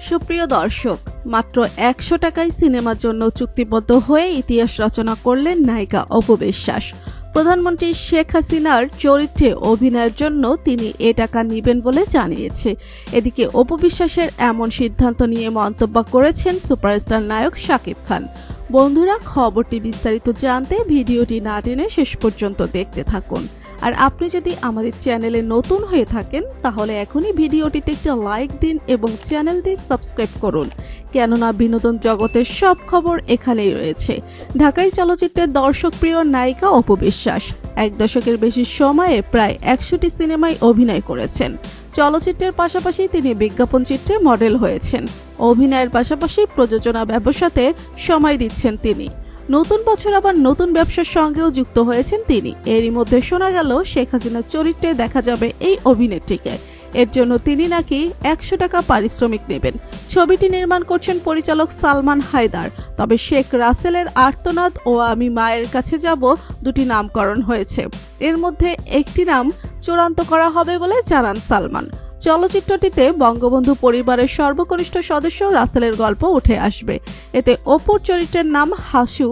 সুপ্রিয় দর্শক, মাত্র ১০০ টাকায় সিনেমার জন্য চুক্তিবদ্ধ হয়ে ইতিহাস রচনা করলেন নায়িকা অপু বিশ্বাস। প্রধানমন্ত্রী শেখ হাসিনার চরিত্রে অভিনয়ের জন্য তিনি এ টাকা নেবেন বলে জানিয়েছে। এদিকে অপু বিশ্বাসের এমন সিদ্ধান্ত নিয়ে মন্তব্য করেছেন সুপারস্টার নায়ক শাকিব খান। বন্ধুরা, খবরটি বিস্তারিত জানতে ভিডিওটি না টেনে শেষ পর্যন্ত দেখতে থাকুন। আর আপনি যদি আমাদের চ্যানেলে নতুন হয়ে থাকেন তাহলে এখনই ভিডিওটিতে একটা লাইক দিন এবং চ্যানেলটি সাবস্ক্রাইব করুন, কেননা বিনোদন জগতের সব খবর এখানেই রয়েছে। ঢাকাই চলচ্চিত্রের দর্শকপ্রিয় নায়িকা অপু বিশ্বাস ১ দশকের বেশি সময়ে প্রায় ১০০টি সিনেমায় অভিনয় করেছেন। চলচ্চিত্রের পাশাপাশি তিনি বিজ্ঞাপন চিত্রে মডেল হয়েছেন। অভিনয়ের পাশাপাশি প্রযোজনা ব্যবসাতে সময় দিচ্ছেন তিনি। নতুন বছর আবার নতুন ব্যবসার সঙ্গেও যুক্ত হয়েছেন তিনি। এরই মধ্যে শোনা গেল শেখ হাসিনার চরিত্রে দেখা যাবে এই অভিনেত্রীকে। এর জন্য তিনি নাকি ১০০ টাকা পারিশ্রমিক নেবেন। ছবিটি নির্মাণ করছেন পরিচালক সালমান হায়দার। তবে শেখ রাসেলের আর্তনাদ ও আমি মায়ের কাছে যাব দুটি নামকরণ হয়েছে। এর মধ্যে একটি নাম চূড়ান্ত করা হবে বলে জানান সালমান। চলচ্চিত্রটিতে বঙ্গবন্ধু পরিবারের সর্বকনিষ্ঠ সদস্য রাসেলের গল্প উঠে আসবে। এতে অপুর চরিত্রের নাম হাসু।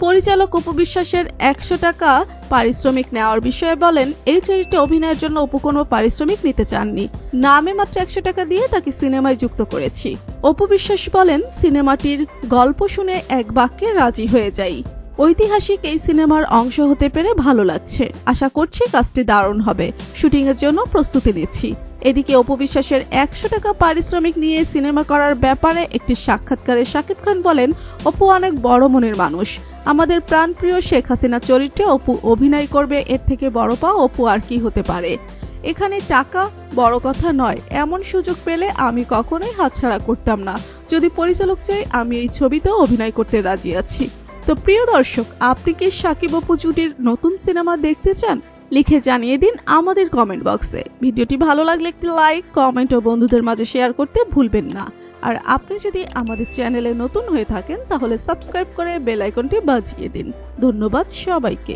পরিচালক অপু বিশ্বাসের ১০০ টাকা পারিশ্রমিক নেওয়ার বিষয়ে বলেন, এই চরিত্রে অভিনয়ের জন্য অপু কোনো পারিশ্রমিক নিতে চাননি। নামে মাত্র ১০০ টাকা দিয়ে তাকে সিনেমায় যুক্ত করেছি। অপু বিশ্বাস বলেন, সিনেমাটির গল্প শুনে এক বাক্যে রাজি হয়ে যাই। ঐতিহাসিক এই সিনেমার অংশ হতে পেরে ভালো লাগছে। আশা করছি কাজটি দারুণ হবে। শুটিংয়ের জন্য প্রস্তুতি নিচ্ছি। এদিকে অপু বিশ্বাসের ১০০ টাকা পারিশ্রমিক নিয়ে সিনেমা করার ব্যাপারে একটি সাক্ষাৎকারে শাকিব খান বলেন, অপু অনেক বড় মনের মানুষ। আমাদের প্রাণপ্রিয় শেখ হাসিনা চরিত্রে অপু অভিনয় করবে, এর থেকে বড় পাওয়া অপু আর কি হতে পারে। এখানে টাকা বড় কথা নয়, এমন সুযোগ পেলে আমি কখনোই হাতছাড়া করতাম না। যদি পরিচালক চাই আমি এই ছবিতেও অভিনয় করতে রাজি আছি। তো প্রিয় দর্শক, আপনি কি শাকিব অপু জুটির নতুন সিনেমা দেখতে চান? লিখে জানিয়ে দিন আমাদের কমেন্ট বক্সে। ভিডিওটি ভালো লাগলে একটি লাইক, কমেন্ট ও বন্ধুদের মাঝে শেয়ার করতে ভুলবেন না। আর আপনি যদি আমাদের চ্যানেলে নতুন হয়ে থাকেন তাহলে সাবস্ক্রাইব করে বেল আইকনটি বাজিয়ে দিন। ধন্যবাদ সবাইকে।